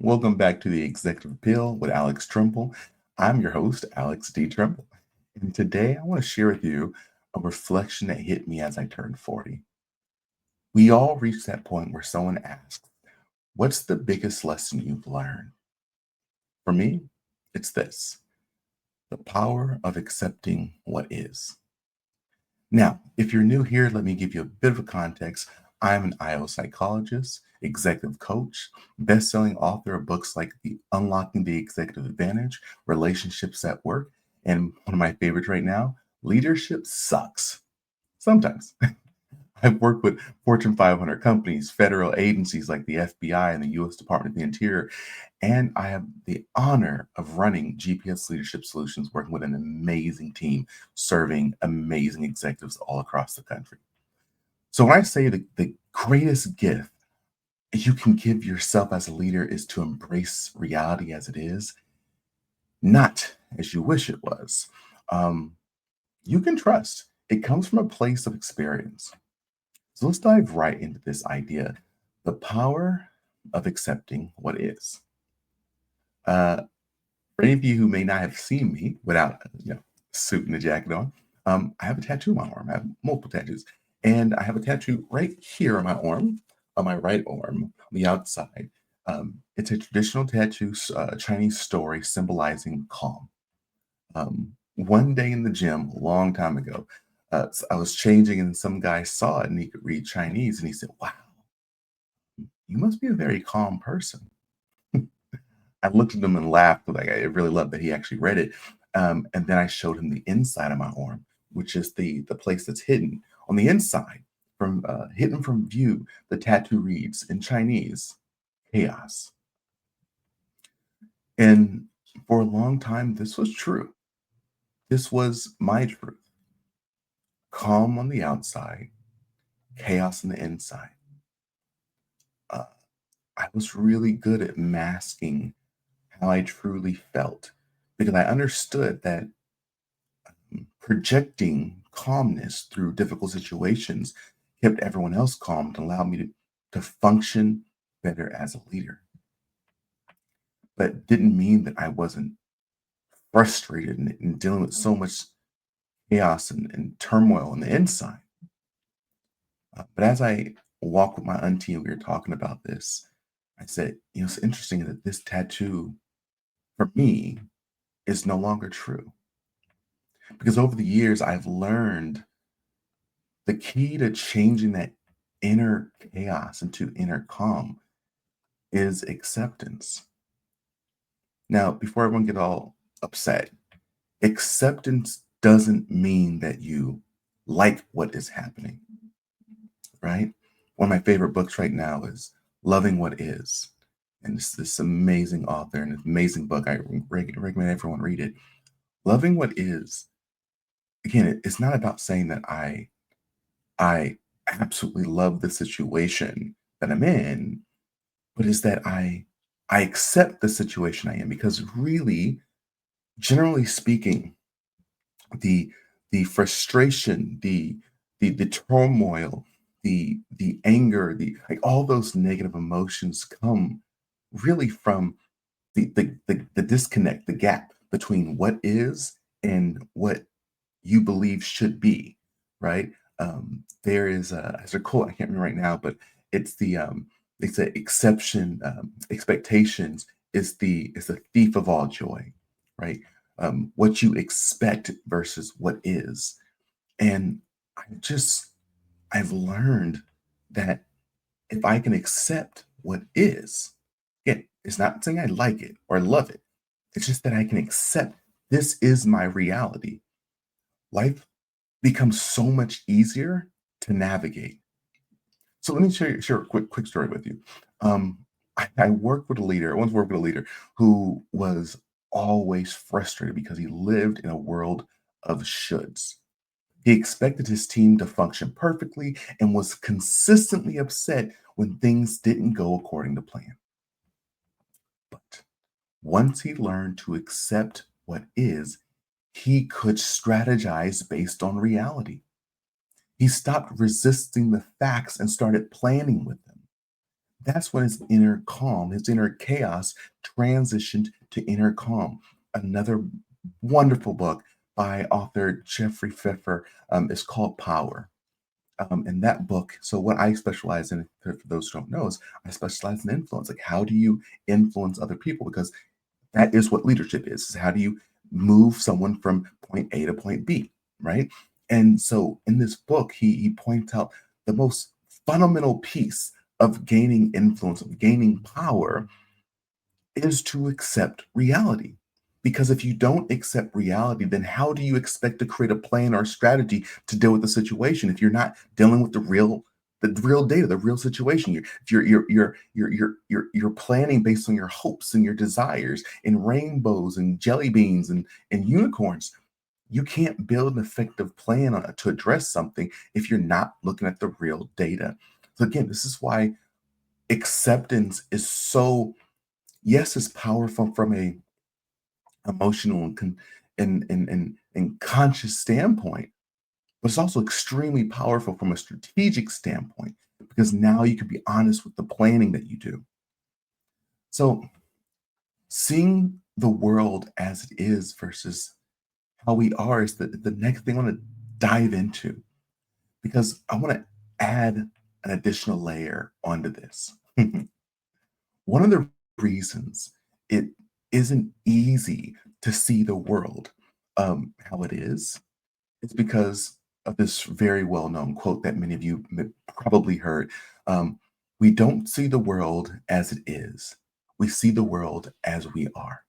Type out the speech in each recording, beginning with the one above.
Welcome back to the Executive Appeal with Alex Tremble. I'm your host, Alex D. Tremble. And today I want to share with you a reflection that hit me as I turned 40. We all reach that point where someone asks, what's the biggest lesson you've learned? For me, it's this: the power of accepting what is. Now, if you're new here, let me give you a bit of a context. I'm an IO psychologist, executive coach, best-selling author of books like The Unlocking the Executive Advantage, Relationships at Work, and one of my favorites right now, Leadership Sucks. Sometimes. I've worked with Fortune 500 companies, federal agencies like the FBI and the US Department of the Interior, and I have the honor of running GPS Leadership Solutions, working with an amazing team, serving amazing executives all across the country. So when I say the greatest gift you can give yourself as a leader is to embrace reality as it is, not as you wish it was. Um, you can trust. It comes from a place of experience. So let's dive right into this idea: the power of accepting what is. Uh, for any of you who may not have seen me without, suit and a jacket on, I have a tattoo on my arm. I have multiple tattoos, and I have a tattoo right here on my arm, on my right arm, on the outside. It's a traditional tattoo, Chinese story symbolizing calm. One day in the gym, a long time ago, I was changing, and some guy saw it, and he could read Chinese, and he said, "Wow, you must be a very calm person." I looked at him and laughed, like I really loved that he actually read it. And then I showed him the inside of my arm, which is the place that's hidden. On the inside, from hidden from view, the tattoo reads in Chinese, chaos. And for a long time, this was true. This was my truth. Calm on the outside, chaos on the inside. Uh, I was really good at masking how I truly felt because I understood that projecting calmness through difficult situations kept everyone else calm and allowed me to function better as a leader. But didn't mean that I wasn't frustrated and dealing with so much chaos and turmoil on the inside. But as I walked with my auntie and we were talking about this, I said, it's interesting that this tattoo for me is no longer true. Because over the years, I've learned the key to changing that inner chaos into inner calm is acceptance. Now, before everyone get all upset, acceptance doesn't mean that you like what is happening, right? One of my favorite books right now is Loving What Is. And it's this amazing author and an amazing book. I recommend everyone read it. Loving What Is, again, it's not about saying that I absolutely love the situation that I'm in, but is that I accept the situation I am, because really, generally speaking, the the frustration, the turmoil, the anger, the like all those negative emotions come really from the disconnect, the gap between what is and what you believe should be, right? There's a quote, I can't remember right now, but it's they say exception expectations is the thief of all joy, right? What you expect versus what is. And I just I've learned that if I can accept what is, again, it's not saying I like it or love it. It's just that I can accept this is my reality. Life becomes so much easier to navigate. So let me share a quick story with you. I worked with a leader. I once worked with a leader who was always frustrated because he lived in a world of shoulds. He expected his team to function perfectly and was consistently upset when things didn't go according to plan. But once he learned to accept what is, he could strategize based on reality. He stopped resisting the facts and started planning with them. That's when his inner calm, his inner chaos transitioned to inner calm. Another wonderful book by author Jeffrey Pfeffer is called Power. In that book, so what I specialize in, for those who don't know, is I specialize in influence. Like, how do you influence other people? Because that is what leadership is how do you move someone from point A to point B, right? And so in this book, he points out the most fundamental piece of gaining influence, of gaining power, is to accept reality. Because if you don't accept reality, then how do you expect to create a plan or strategy to deal with the situation if you're not dealing with the real data, the real situation? You're planning based on your hopes and your desires and rainbows and jelly beans and unicorns. You can't build an effective plan to address something if you're not looking at the real data. So again, this is why acceptance is so, yes, it's powerful from a emotional and conscious standpoint, but it's also extremely powerful from a strategic standpoint because now you can be honest with the planning that you do. So seeing the world as it is versus how we are is the next thing I want to dive into, because I want to add an additional layer onto this. One of the reasons it isn't easy to see the world how it is because of this very well known quote that many of you probably heard. We don't see the world as it is, we see the world as we are.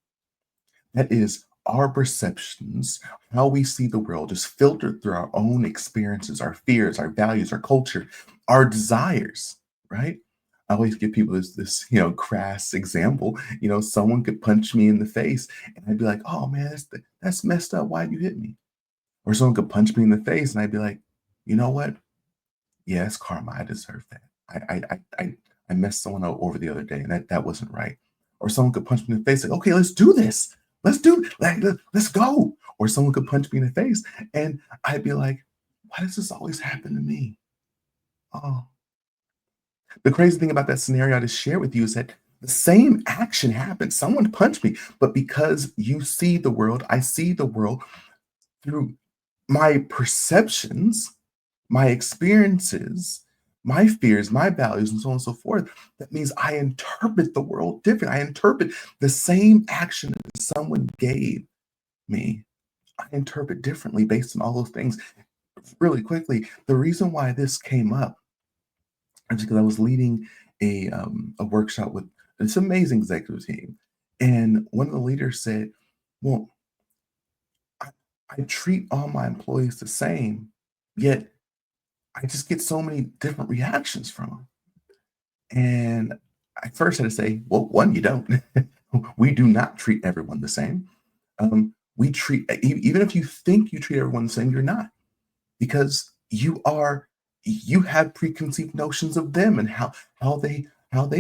That is, our perceptions, how we see the world, is filtered through our own experiences, our fears, our values, our culture, our desires, right? I always give people this crass example. Someone could punch me in the face, and I'd be like, "Oh man, that's messed up. Why'd you hit me?" Or someone could punch me in the face, and I'd be like, "You know what? Yeah, it's karma. I deserve that. I messed someone over the other day, and that wasn't right." Or someone could punch me in the face, like, "Okay, let's do this. Let's go." Or someone could punch me in the face, and I'd be like, "Why does this always happen to me?" Oh, the crazy thing about that scenario I just shared with you is that the same action happened. Someone punched me, but because you see the world, I see the world through my perceptions, my experiences, my fears, my values, and so on and so forth. That means I interpret the world different. I interpret the same action that someone gave me. I interpret differently based on all those things. Really quickly, the reason why this came up is because I was leading a workshop with this amazing executive team, and one of the leaders said, "Well, I, I treat all my employees the same, yet I just get so many different reactions from them." And I first had to say, well, one, you don't. We do not treat everyone the same. We treat, even if you think you treat everyone the same, you're not, because you have preconceived notions of them and how they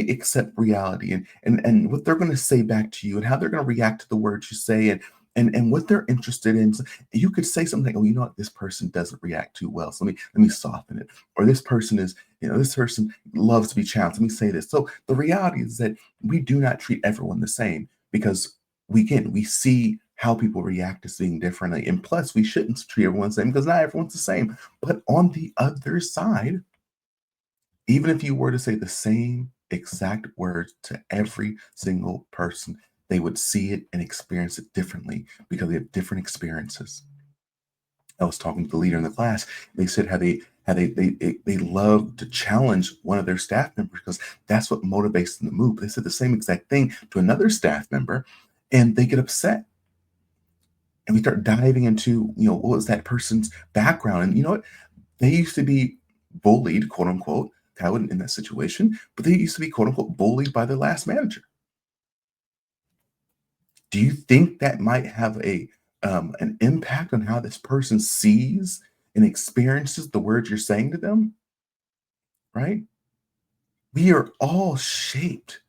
accept reality and what they're going to say back to you and how they're going to react to the words you say and what they're interested in. So you could say something like, oh, you know what, this person doesn't react too well, so let me soften it. Or this person is, this person loves to be challenged, let me say this. So the reality is that we do not treat everyone the same because we see how people react to things differently. And plus, we shouldn't treat everyone the same because not everyone's the same. But on the other side, even if you were to say the same exact words to every single person, they would see it and experience it differently because they have different experiences. I was talking to the leader in the class. They said how they love to challenge one of their staff members because that's what motivates them to move. They said the same exact thing to another staff member, and they get upset, and we start diving into what was that person's background. And you know what, they used to be bullied, quote unquote. I wasn't in that situation, but they used to be, quote unquote, bullied by their last manager. Do you think that might have an impact on how this person sees and experiences the words you're saying to them? Right? We are all shaped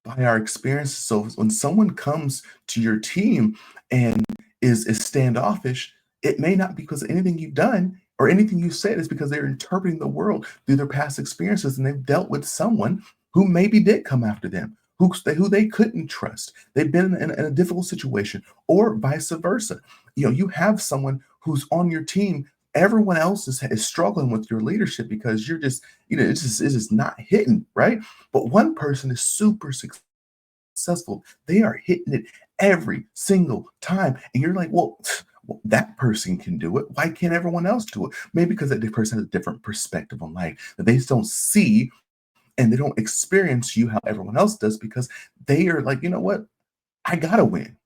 by our experiences. So when someone comes to your team and is standoffish, it may not be because of anything you've done or anything you said. It's because they're interpreting the world through their past experiences, and they've dealt with someone who maybe did come after them, who they couldn't trust. They've been in a difficult situation, or vice versa. You have someone who's on your team. Everyone else is struggling with your leadership because you're just, it's just not hitting, right? But one person is super successful. They are hitting it every single time. And you're like, well, that person can do it. Why can't everyone else do it? Maybe because that person has a different perspective on life that they just don't see, and they don't experience you how everyone else does, because they are like, you know what? I gotta win.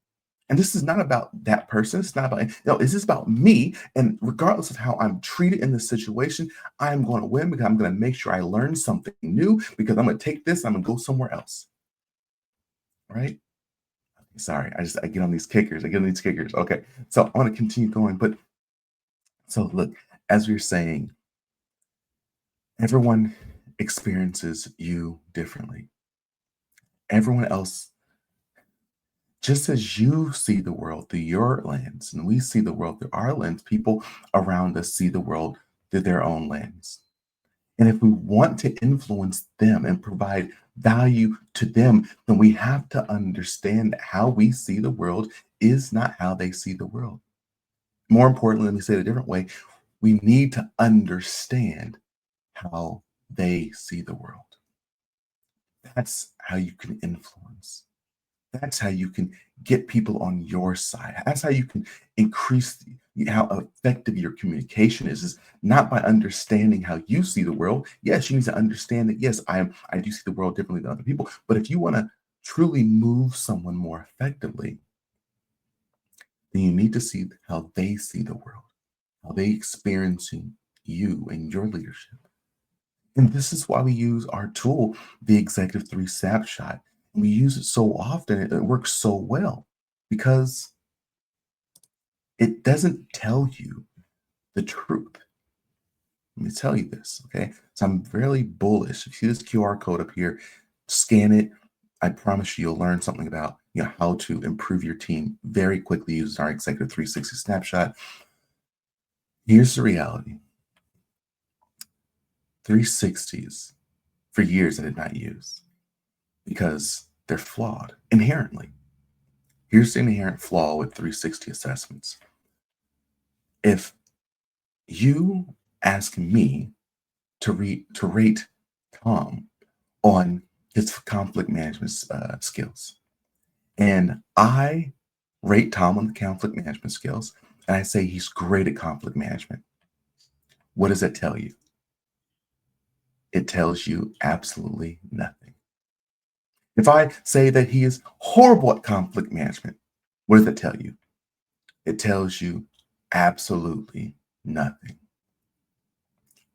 And this is not about that person. It's not about, no, this is about me. And regardless of how I'm treated in this situation, I'm going to win because I'm going to make sure I learn something new, because I'm going to take this, I'm going to go somewhere else. Right? Sorry, I get on these kickers. I get on these kickers. Okay. So I want to continue going. But so look, as we are saying, everyone experiences you differently. Everyone else, just as you see the world through your lens and we see the world through our lens, people around us see the world through their own lens. And if we want to influence them and provide value to them, then we have to understand that how we see the world is not how they see the world. More importantly, let me say it a different way. We need to understand how they see the world. That's how you can influence. That's how you can get people on your side. That's how you can increase how effective your communication is not by understanding how you see the world. Yes, you need to understand that, yes, I do see the world differently than other people. But if you want to truly move someone more effectively, then you need to see how they see the world, how they experiencing you and your leadership. And this is why we use our tool, the Executive 3 Snapshot. We use it so often, it works so well, because it doesn't tell you the truth. Let me tell you this, okay? So I'm really bullish. If you see this QR code up here, scan it. I promise you, you'll learn something about how to improve your team very quickly using our Executive 360 Snapshot. Here's the reality: 360s for years I did not use because they're flawed inherently. Here's the inherent flaw with 360 assessments. If you ask me to rate Tom on his conflict management skills, and I rate Tom on the conflict management skills, and I say he's great at conflict management, what does that tell you? It tells you absolutely nothing. If I say that he is horrible at conflict management, what does that tell you? It tells you absolutely nothing.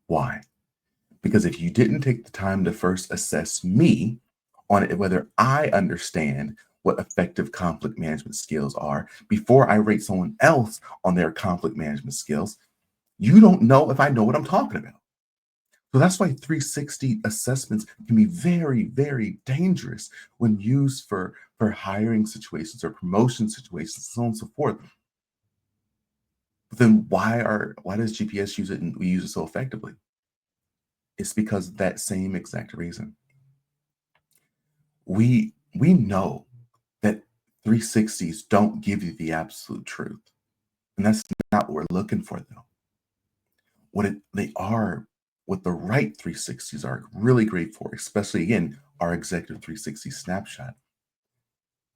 Why? Because if you didn't take the time to first assess me on it, whether I understand what effective conflict management skills are before I rate someone else on their conflict management skills, you don't know if I know what I'm talking about. So that's why 360 assessments can be very, very dangerous when used for hiring situations or promotion situations, so on and so forth. But then why does GPS use it and we use it so effectively? It's because of that same exact reason. We know that 360s don't give you the absolute truth. And that's not what we're looking for, though. They are, what the right 360s are really great for, especially again, our Executive 360 Snapshot.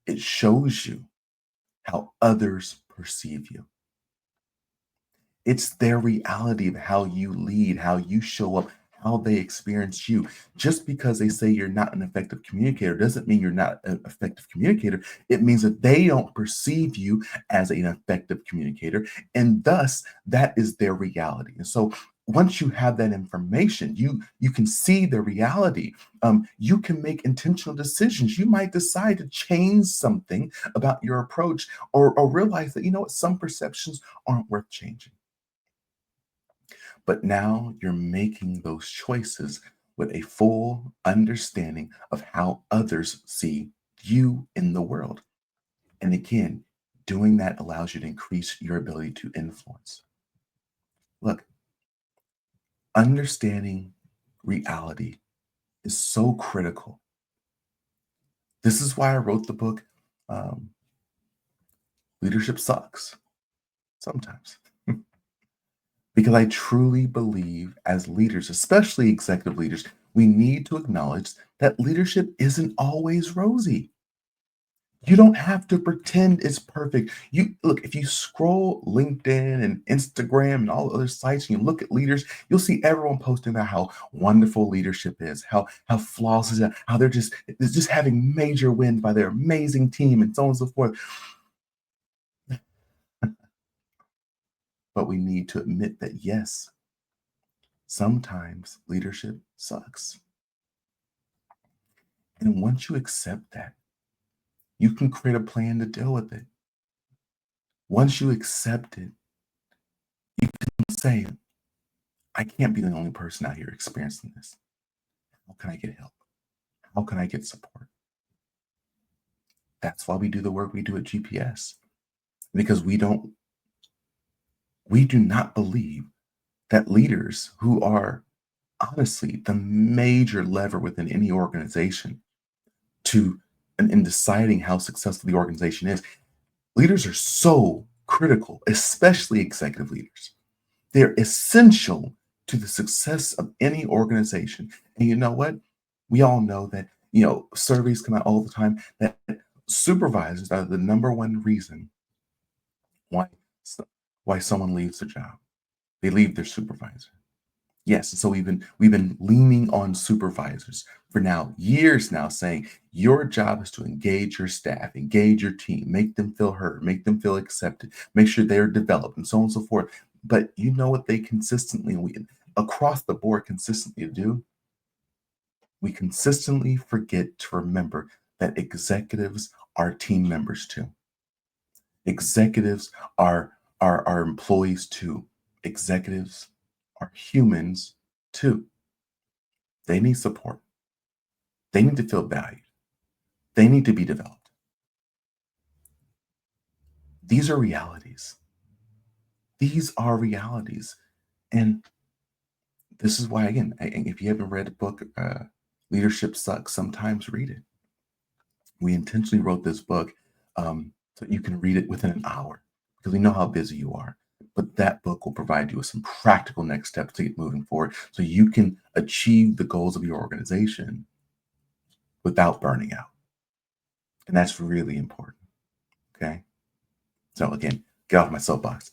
It shows you how others perceive you. It's their reality of how you lead, how you show up, how they experience you. Just because they say you're not an effective communicator doesn't mean you're not an effective communicator. It means that they don't perceive you as an effective communicator. And thus, that is their reality. And so once you have that information, you can see the reality. You can make intentional decisions. You might decide to change something about your approach, or realize that, some perceptions aren't worth changing. But now you're making those choices with a full understanding of how others see you in the world. And again, doing that allows you to increase your ability to influence. Look, understanding reality is so critical. This is why I wrote the book, um, Leadership Sucks sometimes. Because I truly believe as leaders, especially executive leaders, we need to acknowledge that leadership isn't always rosy. You don't have to pretend it's perfect. You look, if you scroll LinkedIn and Instagram and all other sites and you look at leaders, you'll see everyone posting about how wonderful leadership is, how flawless it is, how they're just having major wins by their amazing team and so on and so forth. But we need to admit that yes, sometimes leadership sucks. And once you accept that, you can create a plan to deal with it. Once you accept it, you can say, I can't be the only person out here experiencing this. How can I get help? How can I get support? That's why we do the work we do at GPS, because we do not believe that leaders who are honestly the major lever within any organization to in deciding how successful the organization is, leaders are so critical, especially executive leaders. They're essential to the success of any organization. And you know what? We all know that, surveys come out all the time that supervisors are the number one reason why why someone leaves their job. They leave their supervisor. Yes, so we've been leaning on supervisors for now years now, saying your job is to engage your staff, engage your team, make them feel heard, make them feel accepted, make sure they're developed, and so on and so forth. But you know what they consistently we across the board consistently do? We consistently forget to remember that executives are team members too. Executives are employees too. Executives are humans too. They need support. They need to feel valued. They need to be developed. These are realities. These are realities. And this is why, again, if you haven't read the book, Leadership Sucks, sometimes read it. We intentionally wrote this book so you can read it within an hour because we know how busy you are. But that book will provide you with some practical next steps to get moving forward so you can achieve the goals of your organization without burning out. And that's really important. Okay. So, again, get off my soapbox.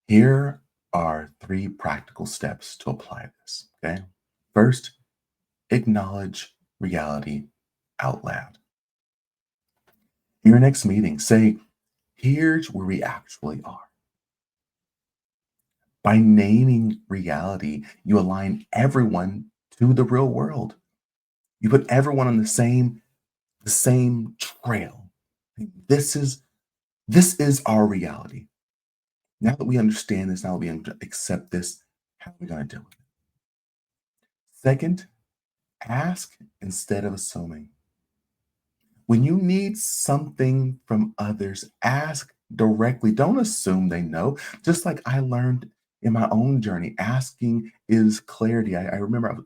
Here are 3 practical steps to apply this. Okay. First, acknowledge reality out loud. In your next meeting, say, here's where we actually are. By naming reality, you align everyone to the real world. You put everyone on the same trail. This is our reality. Now that we understand this, now that we accept this, how are we going to deal with it? Second, ask instead of assuming. When you need something from others, ask directly. Don't assume they know. Just like I learned in my own journey, asking is clarity. I remember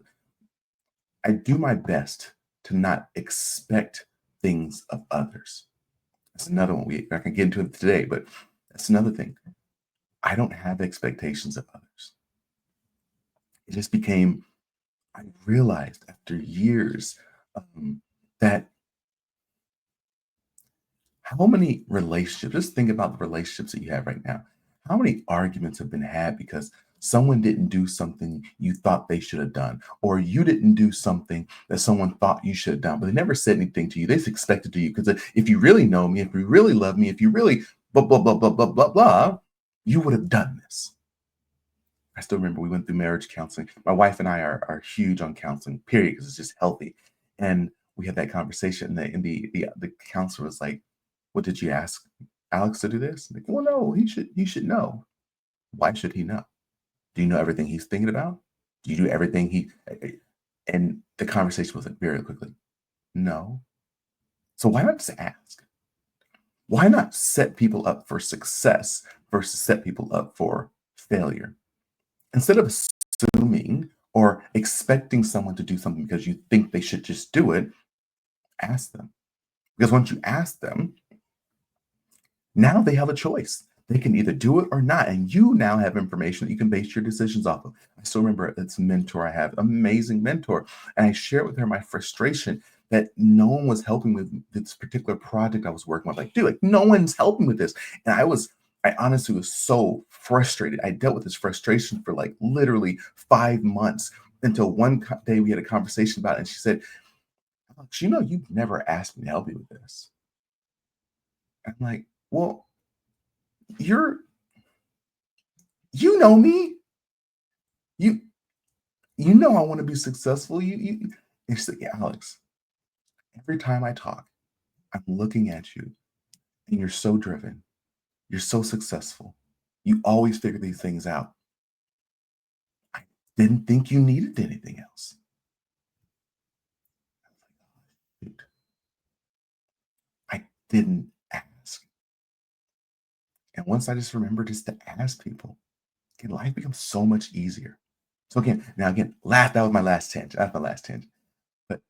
I do my best to not expect things of others. That's another one. I can get into it today, but that's another thing. I don't have expectations of others. It just became, I realized after years that how many relationships, just think about the relationships that you have right now. How many arguments have been had because someone didn't do something you thought they should have done, or you didn't do something that someone thought you should have done, but they never said anything to you. They just expected to you because if you really know me, if you really love me, if you really blah, blah, blah, blah, blah, blah, blah, you would have done this. I still remember we went through marriage counseling. My wife and I are huge on counseling, period, because it's just healthy. And we had that conversation, and the counselor was like, "What did you ask Alex to do this?" I'm like, well, no, he should know. Why should he know? Do you know everything he's thinking about? Do you do everything he? And the conversation was like very quickly, no. So why not just ask? Why not set people up for success versus set people up for failure? Instead of assuming or expecting someone to do something because you think they should just do it, ask them. Because once you ask them, now they have a choice. They can either do it or not. And you now have information that you can base your decisions off of. I still remember this mentor I have, amazing mentor. And I shared with her my frustration that no one was helping with this particular project I was working with. Like, dude, like no one's helping with this. And I honestly was so frustrated. I dealt with this frustration for like literally 5 months until day we had a conversation about it. And she said, Alex, you've never asked me to help you with this. I'm like, well, you're you know me. You you know I want to be successful. And she's like, yeah, Alex, every time I talk, I'm looking at you and you're so driven. You're so successful. You always figure these things out. I didn't think you needed anything else. Dude, I didn't ask. And once I just remember just to ask people, again, life becomes so much easier. So again, that was my last tangent. That's my last tangent. But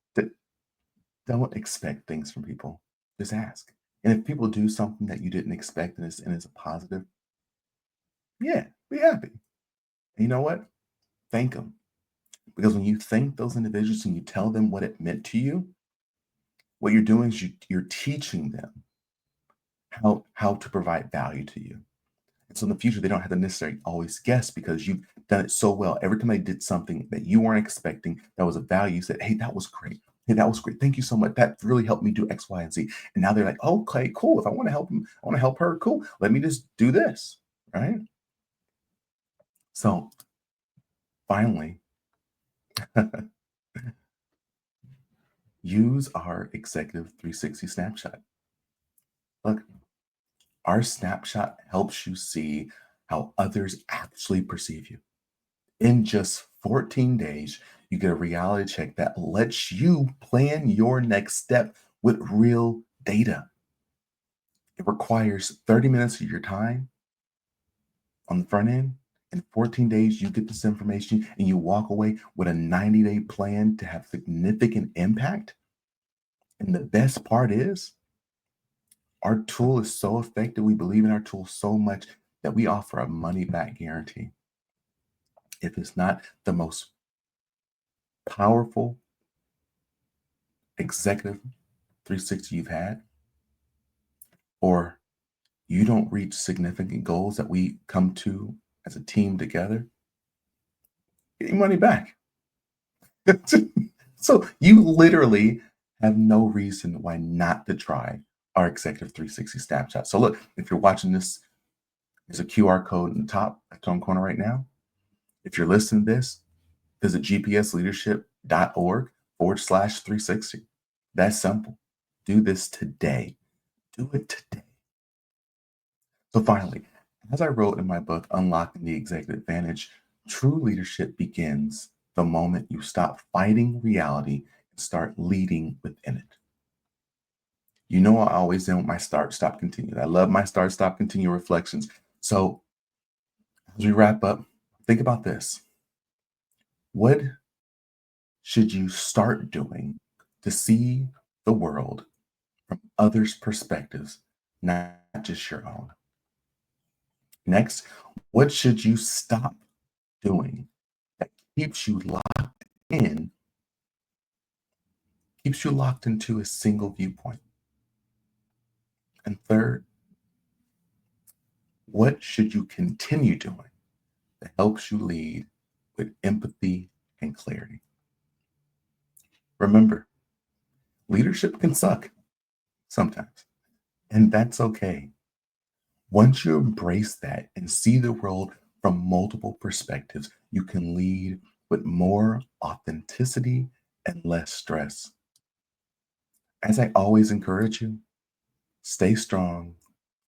don't expect things from people. Just ask. And if people do something that you didn't expect and it's a positive, yeah, be happy. And you know what? Thank them. Because when you thank those individuals and you tell them what it meant to you, what you're doing is you're teaching them how to provide value to you. And so in the future, they don't have to necessarily always guess because you've done it so well. Every time they did something that you weren't expecting that was of value, you said, hey, that was great. Hey, that was great. Thank you so much. That really helped me do X, Y, and Z. And now they're like, okay, cool. If I want to help him, I want to help her. Cool. Let me just do this. Right. So finally, use our executive 360 snapshot. Look, our snapshot helps you see how others actually perceive you. In just 14 days, you get a reality check that lets you plan your next step with real data. It requires 30 minutes of your time on the front end. In 14 days, you get this information and you walk away with a 90-day plan to have significant impact. And the best part is, our tool is so effective. We believe in our tool so much that we offer a money back guarantee. If it's not the most powerful executive 360 you've had, or you don't reach significant goals that we come to as a team together, get your money back. So you literally have no reason why not to try our executive 360 snapshot. So look, if you're watching this, there's a QR code in the top corner right now. If you're listening to this, visit gpsleadership.org/360. That's simple. Do this today. Do it today. So finally, as I wrote in my book, Unlocking the Executive Advantage, true leadership begins the moment you stop fighting reality and start leading within it. You know, I always end with my start, stop, continue. I love my start, stop, continue reflections. So as we wrap up, think about this. What should you start doing to see the world from others' perspectives, not just your own? Next, what should you stop doing that keeps you locked in, keeps you locked into a single viewpoint? And third, what should you continue doing that helps you lead with empathy and clarity? Remember, leadership can suck sometimes, and that's okay. Once you embrace that and see the world from multiple perspectives, you can lead with more authenticity and less stress. As I always encourage you, stay strong,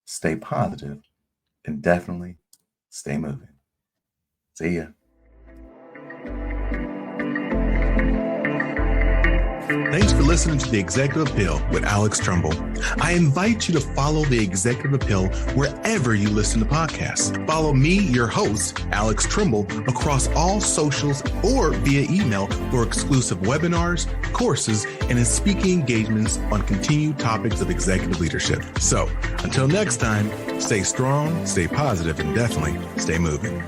stay positive, and definitely stay moving. See ya. Thanks for listening to The Executive Appeal with Alex Tremble. I invite you to follow The Executive Appeal wherever you listen to podcasts. Follow me, your host, Alex Tremble, across all socials or via email for exclusive webinars, courses, and speaking engagements on continued topics of executive leadership. So until next time, stay strong, stay positive, and definitely stay moving.